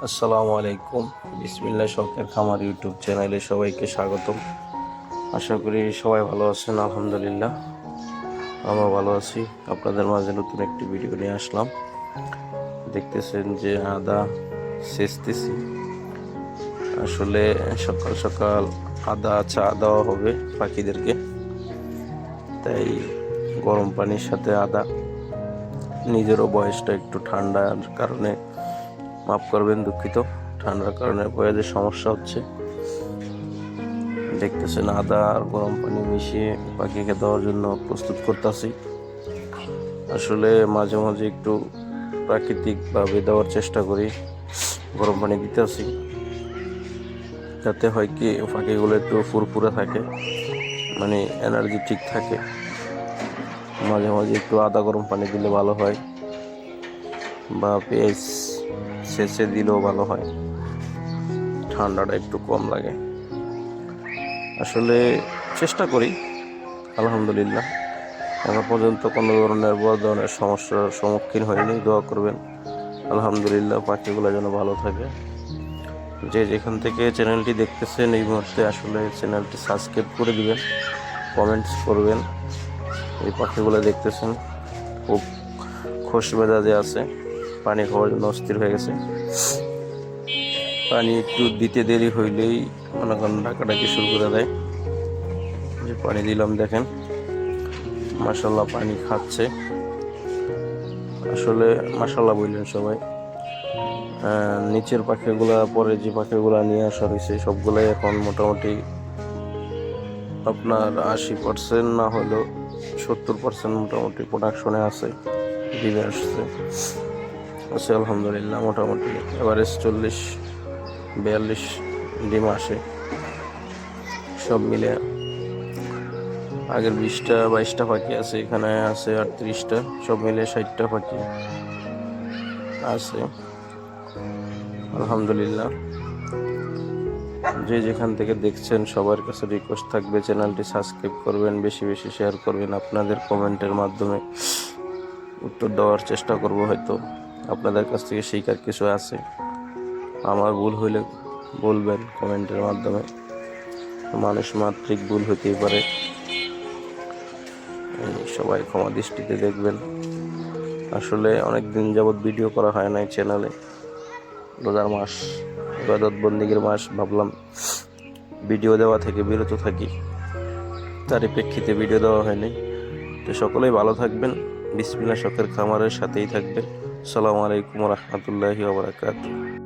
আসসালামু আলাইকুম। বিসমিল্লাহ শখের খামার ইউটিউব চ্যানেলে সবাইকে স্বাগতম। আশা করি সবাই ভালো আছেন। আলহামদুলিল্লাহ আমরা ভালো আছি। আপনাদের মাঝে নতুন একটি ভিডিও নিয়ে আসলাম। দেখতেছেন যে আদা সেচতেছি। আসলে সকাল সকাল আদা চা দেওয়া হবে পাখিদেরকে, তাই গরম পানির সাথে আদা, নিজেরও বয়সটা একটু ঠান্ডার কারণে মাফ করবেন, দুঃখিত। ঠান্ডার কারণে বয়সের সমস্যা হচ্ছে। দেখতেছেন আদা আর গরম পানি মিশিয়ে পাখিকে দেওয়ার জন্য প্রস্তুত করতেছি। আসলে মাঝে মাঝে একটু প্রাকৃতিকভাবে দেওয়ার চেষ্টা করি। গরম পানি দিতেছি যাতে হয় কি পাখিগুলো একটু ফুরফুরে থাকে, মানে এনার্জি ঠিক থাকে। মাঝে মাঝে একটু আদা গরম পানি দিলে ভালো হয়, বা পেঁয়াজ ছেঁচে দিলেও ভালো হয়, ঠান্ডাটা একটু কম লাগে। আসলে চেষ্টা করি, আলহামদুলিল্লাহ এখন পর্যন্ত কোনো বড় ধরনের সমস্যার সম্মুখীন হয়নি। দোয়া করবেন আলহামদুলিল্লাহ পাখিগুলো যেন ভালো থাকে। যে যেখান থেকে চ্যানেলটি দেখতেছেন এই মুহূর্তে আসলে চ্যানেলটি সাবস্ক্রাইব করে দিবেন, কমেন্টস করবেন। এই পাখিগুলো দেখতেছেন খুব খোশ মেজাজে আছে, পানি খাওয়ার জন্য অস্থির হয়ে গেছে। পানি একটু দিতে দেরি হইলেই মনে করেন ডাকাডাকি শুরু করে দেয়। যে পানি দিলাম, দেখেন মাশাল্লাহ পানি খাচ্ছে। আসলে মাশাল্লাহ বললেন সবাই। নিচের পাখিগুলা, পরে যে পাখিগুলা নিয়ে আসা হয়েছে সবগুলাই এখন মোটামুটি আপনার 80% না হলেও 70% মোটামুটি প্রোডাকশনে আছে, ডিমে আসছে আছে আলহামদুলিল্লাহ। মোটামুটি এভারেজ 40-42 ডিম আসে সব মিলে। আগের 20-22টা পাখি আছে, এখানে আছে 38টা, সব মিলে 60টা পাখি আছে আলহামদুলিল্লাহ। যে যেখান থেকে দেখছেন সবার কাছে রিকোয়েস্ট থাকবে চ্যানেলটি সাবস্ক্রাইব করবেন, বেশি বেশি শেয়ার করবেন। আপনাদের কমেন্টের মাধ্যমে উত্তর দেওয়ার চেষ্টা করব। হয়তো আপনাদের কাছ থেকে শেখার কিছু আছে, আমার ভুল হইলে বলবেন কমেন্টের মাধ্যমে। মানুষ মাত্রিক ভুল হতেই পারে, সবাই ক্ষমা দৃষ্টিতে দেখবেন। আসলে অনেক দিন যাবৎ ভিডিও করা হয় নাই চ্যানেলে, রোজার মাস, ইবাদত বন্দেগীর মাস, ভাবলাম ভিডিও দেওয়া থেকে বিরত থাকি, তারই প্রেক্ষিতে ভিডিও দেওয়া হয়নি। তো সকলেই ভালো থাকবেন, বিসমিল্লাহ শখের খামারের সাথেই থাকবেন। আসসালামু আলাইকুম রহমতুল্লাহি ওয়া বারাকাতুহু।